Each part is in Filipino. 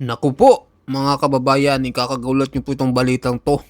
Naku po, mga kababayan, ikakagulat niyo po itong balitang to.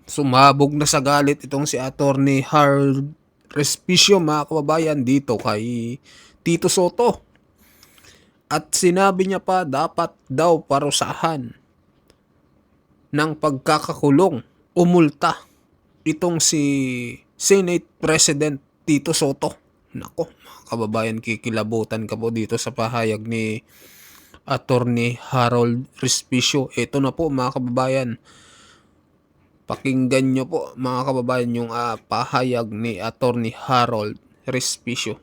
Sumabog na sa galit itong si Attorney Harold Respicio, mga kababayan, dito kay Tito Soto. At sinabi niya pa dapat daw parusahan ng pagkakakulong o multa itong si Senate President Tito Soto. Nako, mga kababayan, kikilabutan ka po dito sa pahayag ni Attorney Harold Respicio. Ito na po, mga kababayan. Pakinggan nyo po, mga kababayan, yung pahayag ni Attorney Harold Respicio.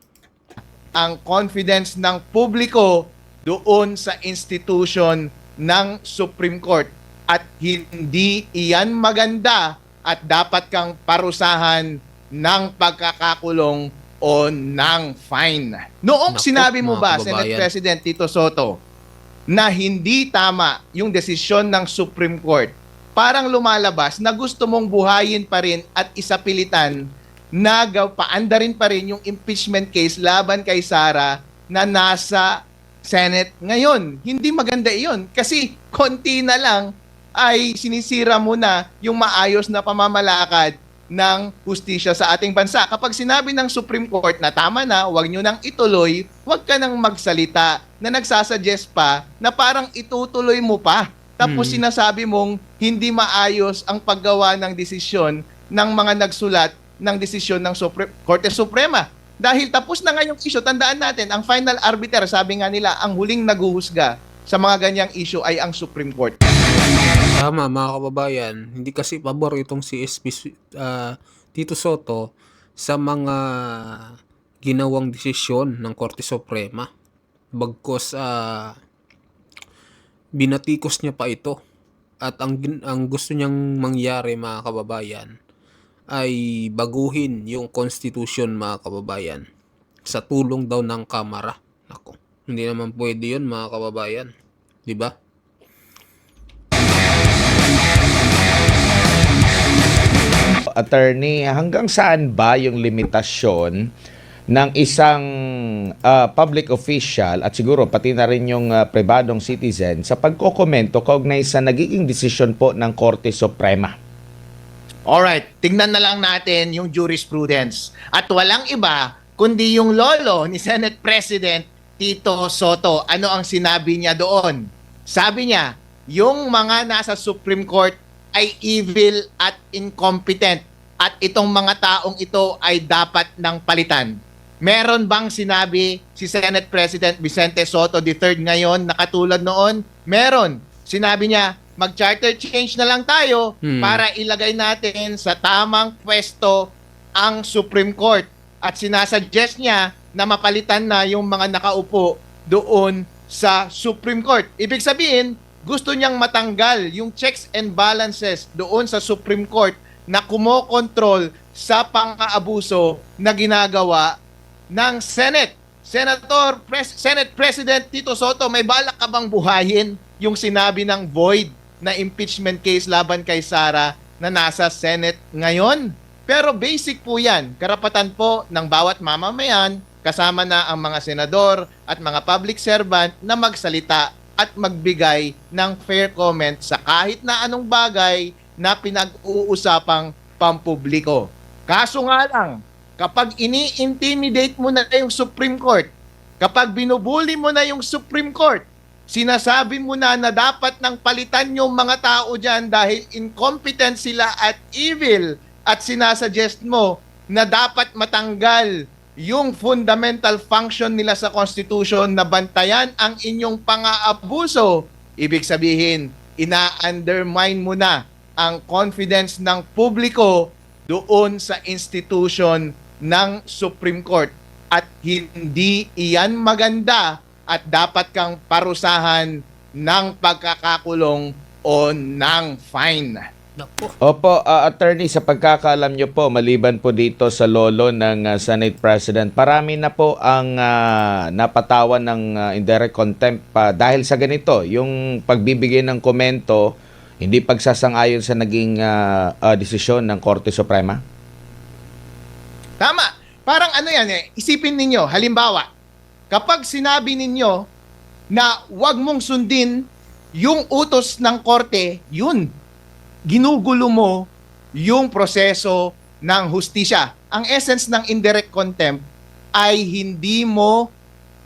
Ang confidence ng publiko doon sa institution ng Supreme Court at hindi iyan maganda at dapat kang parusahan ng pagkakakulong o ng fine. Noong Naku, sinabi mo mga ba, kababayan, Senate President Tito Soto, na hindi tama yung desisyon ng Supreme Court, parang lumalabas na gusto mong buhayin pa rin at isapilitan na paandarin pa rin yung impeachment case laban kay Sara na nasa Senate ngayon. Hindi maganda iyon kasi konti na lang ay sinisira mo na yung maayos na pamamalakad ng hustisya sa ating bansa. Kapag sinabi ng Supreme Court na tama na, huwag nyo nang ituloy, huwag ka nang magsalita na nagsasuggest pa na parang itutuloy mo pa. Tapos sinasabi mong hindi maayos ang paggawa ng desisyon ng mga nagsulat ng desisyon ng Korte Suprema. Dahil tapos na nga yung issue, tandaan natin, ang final arbiter, sabi nga nila, ang huling naguhusga sa mga ganyang issue ay ang Supreme Court. tama, mga kababayan, hindi kasi pabor itong si Tito Soto sa mga ginawang desisyon ng Korte Suprema. Bagkos binatikos niya pa ito. At ang gusto niyang mangyari, mga kababayan, ay baguhin yung constitution, mga kababayan, sa tulong daw ng Kamara. Ako, hindi naman pwede yun, mga kababayan. 'Di ba? Attorney, hanggang saan ba yung limitasyon ng isang public official at siguro pati na rin yung pribadong citizen sa pagkokomento kaugnay sa nagiging desisyon po ng Korte Suprema? Alright, tingnan na lang natin yung jurisprudence. At walang iba kundi yung lolo ni Senate President Tito Soto. Ano ang sinabi niya doon? Sabi niya, yung mga nasa Supreme Court ay evil at incompetent at itong mga taong ito ay dapat ng palitan. Meron bang sinabi si Senate President Vicente Soto III ngayon na katulad noon? Meron. Sinabi niya, mag-charter change na lang tayo para ilagay natin sa tamang pwesto ang Supreme Court. At sinasuggest niya na mapalitan na yung mga nakaupo doon sa Supreme Court. Ibig sabihin, gusto niyang matanggal yung checks and balances doon sa Supreme Court na kumokontrol sa pang-aabuso na ginagawa ng Senate. Senate President Tito Soto, may balak ka bang buhayin yung sinabi ng void na impeachment case laban kay Sara na nasa Senate ngayon? Pero basic po yan, karapatan po ng bawat mamamayan, kasama na ang mga senador at mga public servant na magsalita at magbigay ng fair comment sa kahit na anong bagay na pinag-uusapang pampubliko. Kaso nga lang, kapag ini-intimidate mo na yung Supreme Court, kapag binubuli mo na yung Supreme Court, sinasabi mo na dapat nang palitan yung mga tao dyan dahil incompetent sila at evil at sinasuggest mo na dapat matanggal yung fundamental function nila sa Constitution na bantayan ang inyong pang-aabuso, ibig sabihin, ina-undermine mo na ang confidence ng publiko doon sa institution ng Supreme Court at hindi iyan maganda at dapat kang parusahan ng pagkakakulong o ng fine. Naku. Opo, attorney, sa pagkakaalam nyo po, maliban po dito sa lolo ng Senate President, parami na po ang napatawan ng indirect contempt dahil sa ganito, yung pagbibigay ng komento, hindi pagsasang-ayon sa naging desisyon ng Korte Suprema? Tama. Parang ano yan isipin ninyo, halimbawa, kapag sinabi ninyo na wag mong sundin yung utos ng korte, yun, ginugulo mo yung proseso ng hustisya. Ang essence ng indirect contempt ay hindi mo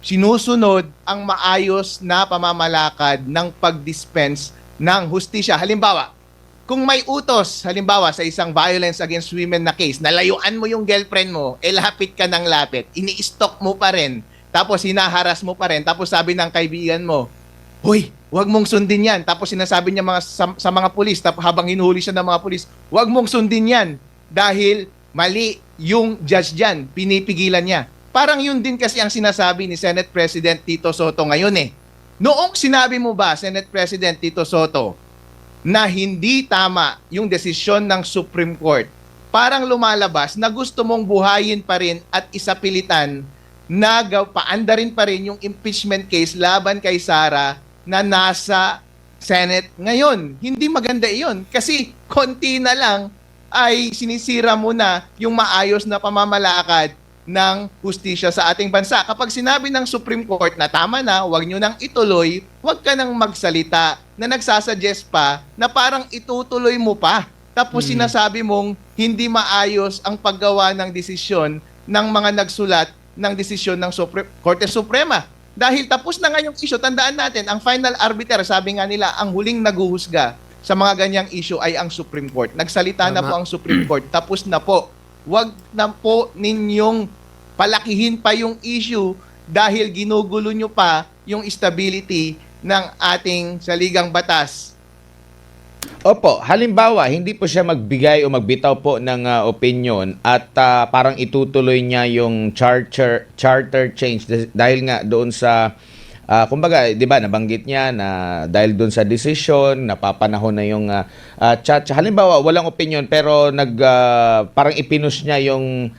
sinusunod ang maayos na pamamalakad ng pag-dispense ng hustisya. Halimbawa, kung may utos, halimbawa sa isang violence against women na case, nalayuan mo yung girlfriend mo, lapit ka ng lapit, ini-stalk mo pa rin, tapos hinaharas mo pa rin, tapos sabi ng kaibigan mo, "Hoy, wag mong sundin yan." Tapos sinasabi niya sa mga pulis, habang hinuhuli siya ng mga pulis, "Wag mong sundin yan dahil mali yung judge dyan, pinipigilan niya." Parang yun din kasi ang sinasabi ni Senate President Tito Soto ngayon eh. Noong sinabi mo ba, Senate President Tito Soto, na hindi tama yung desisyon ng Supreme Court, parang lumalabas na gusto mong buhayin pa rin at isapilitan na paandarin pa rin yung impeachment case laban kay Sara na nasa Senate ngayon. Hindi maganda iyon kasi konti na lang ay sinisira mo na yung maayos na pamamalakad ng hustisya sa ating bansa. Kapag sinabi ng Supreme Court na tama na, huwag nyo nang ituloy, huwag ka nang magsalita na nagsasuggest pa na parang itutuloy mo pa. Tapos sinasabi mong hindi maayos ang paggawa ng desisyon ng mga nagsulat ng desisyon ng Korte Suprema. Dahil tapos na nga yung issue, tandaan natin, ang final arbiter, sabi nga nila, ang huling naguhusga sa mga ganyang issue ay ang Supreme Court. Nagsalita na po ang Supreme Court, tapos na po. Wag na po ninyong palakihin pa yung issue dahil ginugulo nyo pa yung stability ng ating saligang batas. Opo, halimbawa, hindi po siya magbigay o magbitaw po ng opinion at parang itutuloy niya yung charter change dahil nga doon sa kumbaga, 'di ba, nabanggit niya na dahil doon sa decision, napapanahon na yung chat. Halimbawa, walang opinion pero parang ipinus niya yung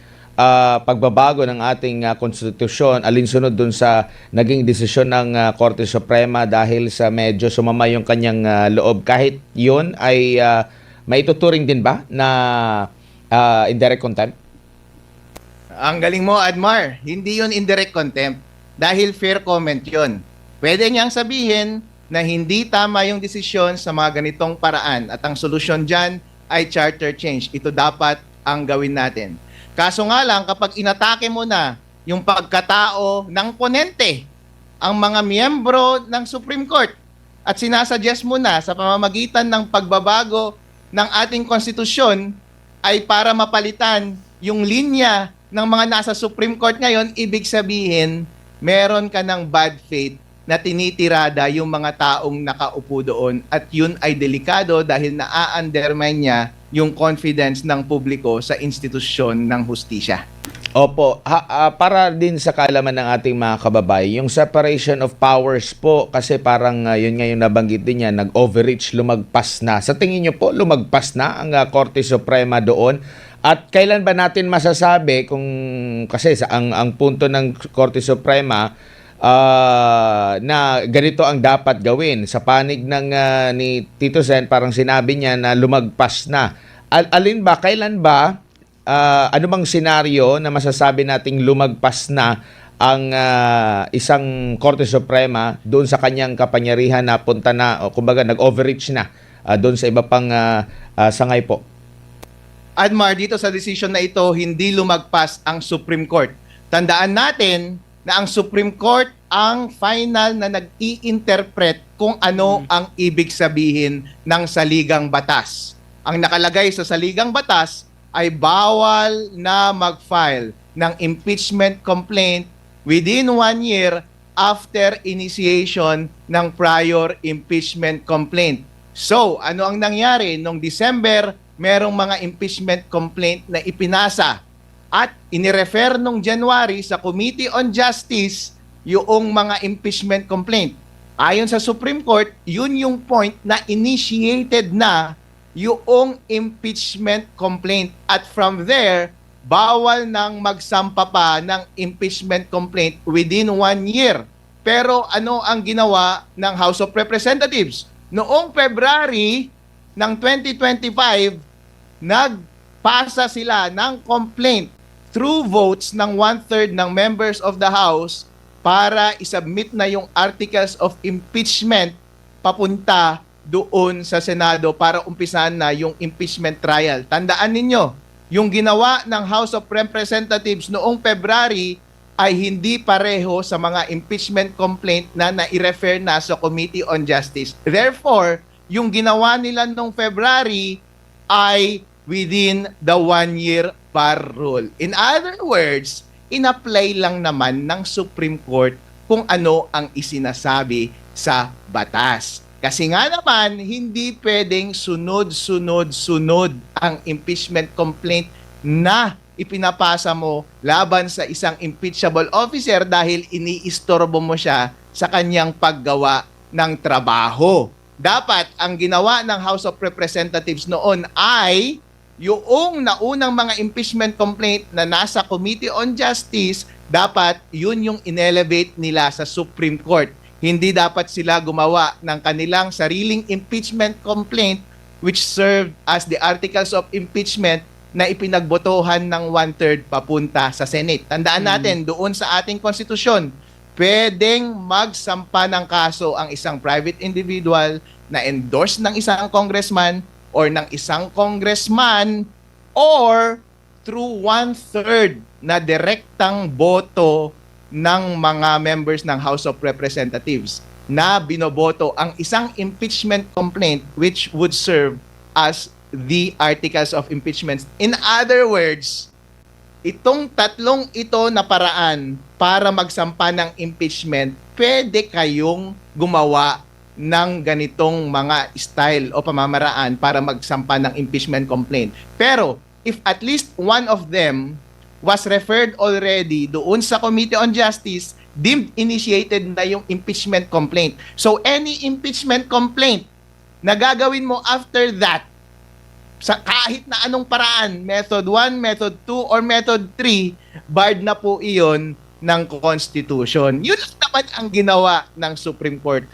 pagbabago ng ating konstitusyon alinsunod doon sa naging desisyon ng Korte Suprema dahil sa medyo sumama yung kanyang loob. Kahit 'yun ay maituturing din ba na indirect contempt? Ang galing mo, Admar. Hindi yun indirect contempt. Dahil fair comment yon. Pwede niyang sabihin na hindi tama yung desisyon sa mga ganitong paraan at ang solusyon dyan ay charter change. Ito dapat ang gawin natin. Kaso nga lang, kapag inatake mo na yung pagkatao ng ponente, ang mga miyembro ng Supreme Court, at sinasuggest mo na sa pamamagitan ng pagbabago ng ating konstitusyon ay para mapalitan yung linya ng mga nasa Supreme Court ngayon, ibig sabihin, meron ka ng bad faith na tinitirada yung mga taong nakaupo doon at yun ay delikado dahil na-undermine niya yung confidence ng publiko sa institusyon ng hustisya. Opo, para din sa kaalaman ng ating mga kababayan, yung separation of powers po, kasi parang yun nga yung nabanggit din niya, nag-overreach, lumagpas na. Sa tingin niyo po, lumagpas na ang Korte Suprema doon? At kailan ba natin masasabi kung, kasi ang punto ng Korte Suprema na ganito ang dapat gawin. Sa panig ng ni Tito Sen, parang sinabi niya na lumagpas na. Alin ba, kailan ba, ano bang senaryo na masasabi nating lumagpas na ang isang Korte Suprema doon sa kanyang kapangyarihan na punta na, o kumbaga nag-overreach na doon sa iba pang sangay po? Admar, dito sa decision na ito, hindi lumagpas ang Supreme Court. Tandaan natin na ang Supreme Court ang final na nag-i-interpret kung ano ang ibig sabihin ng saligang batas. Ang nakalagay sa saligang batas ay bawal na mag-file ng impeachment complaint within 1 year after initiation ng prior impeachment complaint. So, ano ang nangyari? Noong December, merong mga impeachment complaint na ipinasa at inirefer nung January sa Committee on Justice yung mga impeachment complaint. Ayon sa Supreme Court, yun yung point na initiated na yung impeachment complaint at from there, bawal nang magsampa pa ng impeachment complaint within 1 year. Pero ano ang ginawa ng House of Representatives? Noong February ng 2025, nagpasa sila ng complaint through votes ng 1/3 ng members of the House para isubmit na yung articles of impeachment papunta doon sa Senado para umpisahan na yung impeachment trial. Tandaan ninyo, yung ginawa ng House of Representatives noong February ay hindi pareho sa mga impeachment complaint na nai-refer na sa Committee on Justice. Therefore, yung ginawa nila noong February ay within the 1-year bar rule. In other words, in-apply lang naman ng Supreme Court kung ano ang isinasabi sa batas. Kasi nga naman, hindi pwedeng sunod-sunod-sunod ang impeachment complaint na ipinapasa mo laban sa isang impeachable officer dahil iniistorbo mo siya sa kanyang paggawa ng trabaho. Dapat ang ginawa ng House of Representatives noon ay yung naunang mga impeachment complaint na nasa Committee on Justice, dapat yun yung inelevate nila sa Supreme Court. Hindi dapat sila gumawa ng kanilang sariling impeachment complaint which served as the articles of impeachment na ipinagbotohan ng 1/3 papunta sa Senate. Tandaan natin, doon sa ating konstitusyon, pwedeng magsampa ng kaso ang isang private individual na endorse ng isang congressman or ng isang congressman or through 1/3 na direktang boto ng mga members ng House of Representatives na binoboto ang isang impeachment complaint which would serve as the articles of impeachment. In other words, itong tatlong ito na paraan para magsampa ng impeachment, pwede kayong gumawa ng ganitong mga style o pamamaraan para magsampa ng impeachment complaint. Pero if at least one of them was referred already doon sa Committee on Justice, deemed initiated na yung impeachment complaint. So any impeachment complaint na gagawin mo after that, sa kahit na anong paraan, method 1, method 2, or method 3, barred na po iyon ng Constitution. Yun naman ang ginawa ng Supreme Court.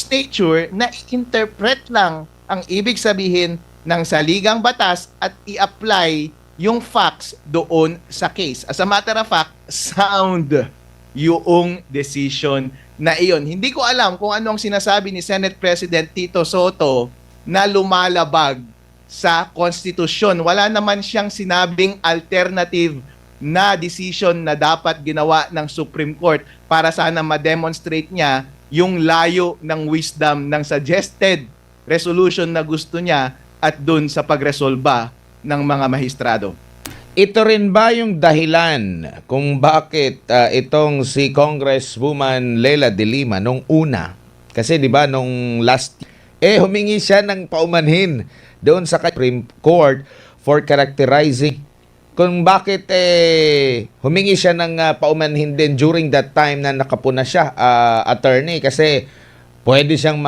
Nature na i-interpret lang ang ibig sabihin ng saligang batas at i-apply yung facts doon sa case. As a matter of fact, sound yung decision na iyon. Hindi ko alam kung ano ang sinasabi ni Senate President Tito Soto na lumalabag sa konstitusyon. Wala naman siyang sinabing alternative na decision na dapat ginawa ng Supreme Court para sana ma-demonstrate niya yung layo ng wisdom ng suggested resolution na gusto niya at dun sa pagresolba ng mga mahistrado. Ito rin ba yung dahilan kung bakit itong si Congresswoman Leila de Lima nung una? Kasi 'di ba nung last humingi siya ng paumanhin doon sa Supreme Court for characterizing kung bakit humingi siya ng paumanhin din during that time na nakapuna siya, attorney, kasi pwede siyang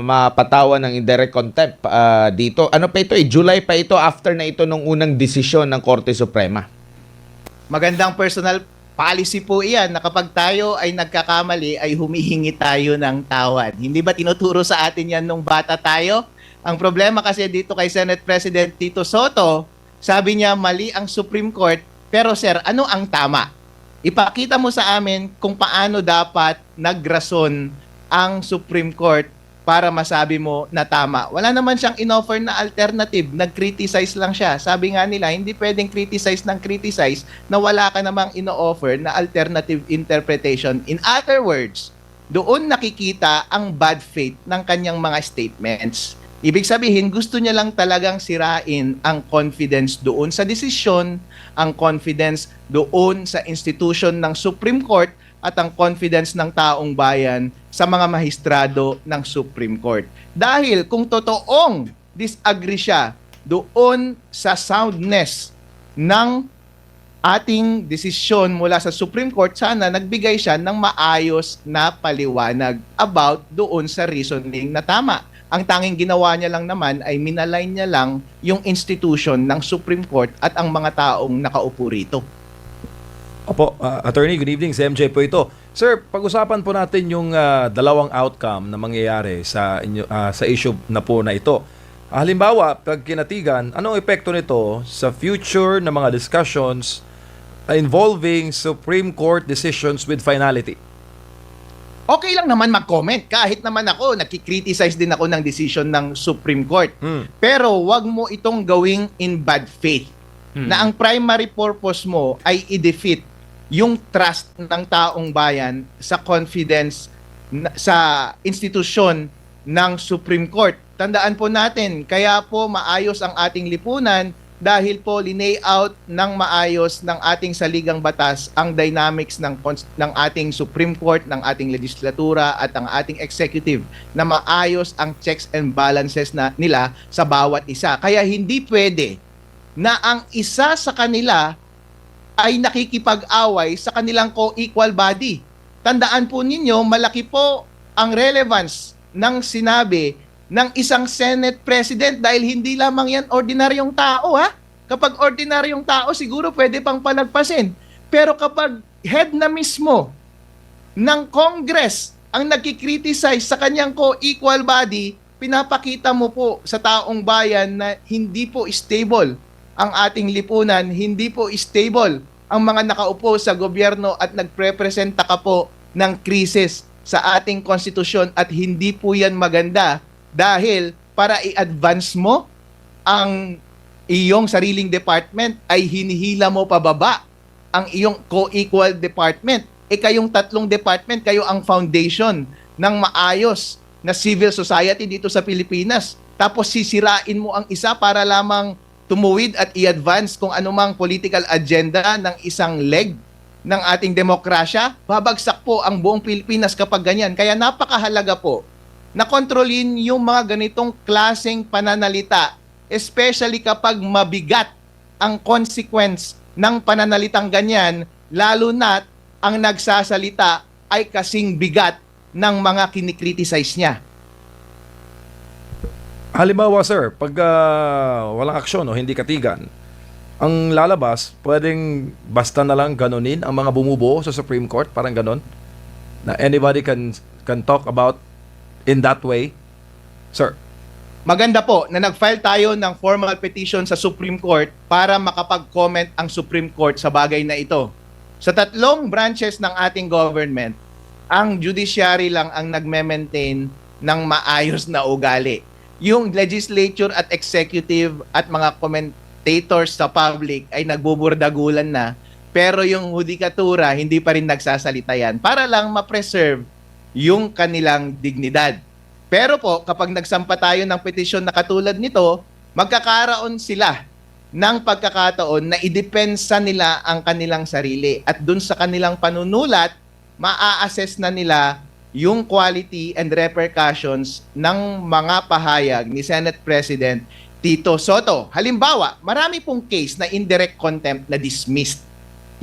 mapatawan ng indirect contempt dito. Ano pa ito? July pa ito after na ito nung unang desisyon ng Korte Suprema. Magandang personal policy po iyan na kapag tayo ay nagkakamali ay humihingi tayo ng tawad. Hindi ba tinuturo sa atin yan nung bata tayo? Ang problema kasi dito kay Senate President Tito Soto, sabi niya mali ang Supreme Court, pero sir, ano ang tama? Ipakita mo sa amin kung paano dapat nagrason ang Supreme Court para masabi mo na tama. Wala naman siyang inoffer na alternative, nag-criticize lang siya. Sabi nga nila, hindi pwedeng criticize ng criticize na wala ka namang ino-offer na alternative interpretation. In other words, doon nakikita ang bad faith ng kanyang mga statements. Ibig sabihin, gusto niya lang talagang sirain ang confidence doon sa desisyon, ang confidence doon sa institution ng Supreme Court, at ang confidence ng taong bayan sa mga mahistrado ng Supreme Court. Dahil kung totoong disagree siya doon sa soundness ng ating desisyon mula sa Supreme Court, sana nagbigay siya ng maayos na paliwanag about doon sa reasoning na tama. Ang tanging ginawa niya lang naman ay minalign niya lang yung institution ng Supreme Court at ang mga taong nakaupo rito. Opo, Attorney, good evening. Si MJ po ito. Sir, pag-usapan po natin yung dalawang outcome na mangyayari sa issue na po na ito. Halimbawa, pag kinatigan, anong epekto nito sa future na mga discussions involving Supreme Court decisions with finality? okay lang naman mag-comment. Kahit naman ako, nakikriticize din ako ng decision ng Supreme Court. Pero wag mo itong gawing in bad faith. Na ang primary purpose mo ay i-defeat yung trust ng taong bayan sa confidence sa institusyon ng Supreme Court. Tandaan po natin, kaya po maayos ang ating lipunan dahil po lineout ng maayos ng ating saligang batas ang dynamics ng ating Supreme Court, ng ating legislatura at ang ating executive na maayos ang checks and balances nila sa bawat isa. Kaya hindi pwede na ang isa sa kanila ay nakikipag-away sa kanilang co-equal body. Tandaan po ninyo, malaki po ang relevance ng sinabi ng isang Senate President dahil hindi lamang yan ordinaryong tao, ha? Kapag ordinaryong tao, siguro pwede pang palagpasin. Pero kapag head na mismo ng Congress ang nagkikriticize sa kanyang co-equal body, pinapakita mo po sa taong bayan na hindi po stable ang ating lipunan, hindi po stable ang mga nakaupo sa gobyerno at nagprepresenta ka po ng krisis sa ating konstitusyon at hindi po yan maganda dahil para i-advance mo ang iyong sariling department ay hinihila mo pababa ang iyong co-equal department. Kayong tatlong department, kayo ang foundation ng maayos na civil society dito sa Pilipinas. Tapos sisirain mo ang isa para lamang tumuwid at i-advance kung anumang political agenda ng isang leg ng ating demokrasya. Babagsak po ang buong Pilipinas kapag ganyan. Kaya napakahalaga po na kontrolin yung mga ganitong klaseng pananalita, especially kapag mabigat ang consequence ng pananalitang ganyan, lalo na ang nagsasalita ay kasing bigat ng mga kinikriticize niya. Halimbawa, sir, pag walang aksyon o hindi katigan, ang lalabas, pwedeng basta na lang ganunin ang mga bumubuo sa Supreme Court, parang ganon, na anybody can talk about in that way? Sir. Maganda po na nag-file tayo ng formal petition sa Supreme Court para makapag-comment ang Supreme Court sa bagay na ito. Sa tatlong branches ng ating government, ang judiciary lang ang nagme-maintain ng maayos na ugali. Yung legislature at executive at mga commentators sa public ay nagbuburdagulan na, pero yung hudikatura hindi pa rin nagsasalita yan para lang ma-preserve yung kanilang dignidad. Pero po, kapag nagsampa tayo ng petisyon na katulad nito, magkakaroon sila ng pagkakataon na idepensa nila ang kanilang sarili. At dun sa kanilang panunulat, maa-assess na nila yung quality and repercussions ng mga pahayag ni Senate President Tito Soto. Halimbawa, marami pong case na indirect contempt na dismissed.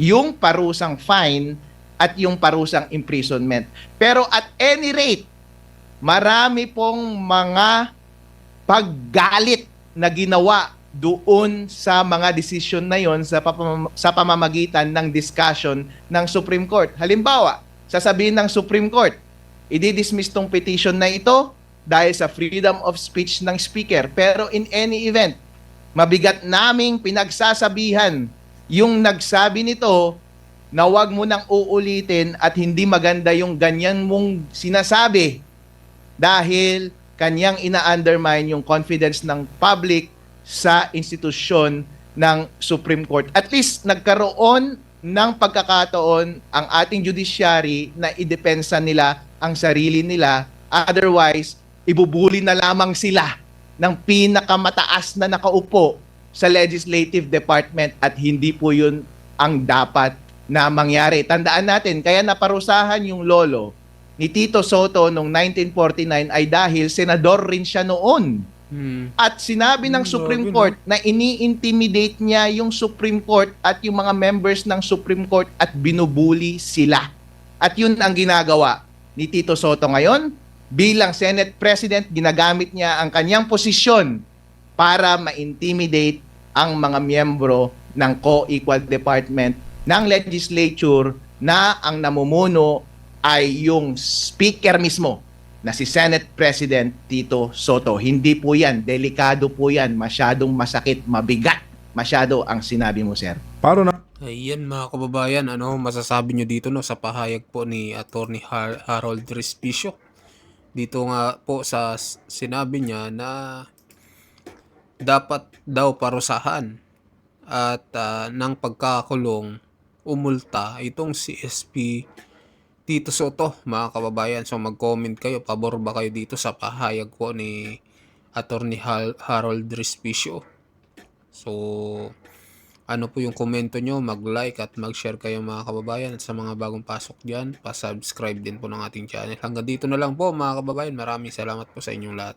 Yung parusang fine at yung parusang imprisonment. Pero at any rate, marami pong mga paggalit na ginawa doon sa mga desisyon na yon sa pamamagitan ng discussion ng Supreme Court. Halimbawa, sasabihin ng Supreme Court, i-dismiss tong petition na ito dahil sa freedom of speech ng speaker. Pero in any event, mabigat naming pinagsasabihan yung nagsabi nito na wag mo nang uulitin at hindi maganda yung ganyan mong sinasabi dahil kanyang ina-undermine yung confidence ng public sa institusyon ng Supreme Court. At least nagkaroon ng pagkakataon ang ating judiciary na idepensa nila ang sarili nila. Otherwise, ibubuli na lamang sila ng pinakamataas na nakaupo sa legislative department at hindi po yun ang dapat na mangyari. Tandaan natin, kaya naparusahan yung lolo ni Tito Soto noong 1949 ay dahil senador rin siya noon. At sinabi ng Supreme Court na ini-intimidate niya yung Supreme Court at yung mga members ng Supreme Court at binubuli sila. At yun ang ginagawa ni Tito Soto ngayon. Bilang Senate President, ginagamit niya ang kanyang posisyon para ma-intimidate ang mga miyembro ng co-equal department ng legislature na ang namumuno ay yung speaker mismo na si Senate President Tito Soto. Hindi po yan, delikado po yan, masyadong masakit, mabigat, masyado ang sinabi mo, sir. Paano na Ayan mga kababayan, ano masasabi nyo dito no sa pahayag po ni Attorney Harold Respicio? Dito nga po sa sinabi niya na dapat daw parusahan at ng pagkakulong umulta itong si SP Tito Soto mga kababayan. So mag-comment kayo, pabor ba kayo dito sa pahayag po ni Attorney Harold Respicio? So ano po yung komento nyo, mag-like at mag-share kayo mga kababayan. At sa mga bagong pasok dyan, pa-subscribe din po ng ating channel. Hanggang dito na lang po mga kababayan. Maraming salamat po sa inyong lahat.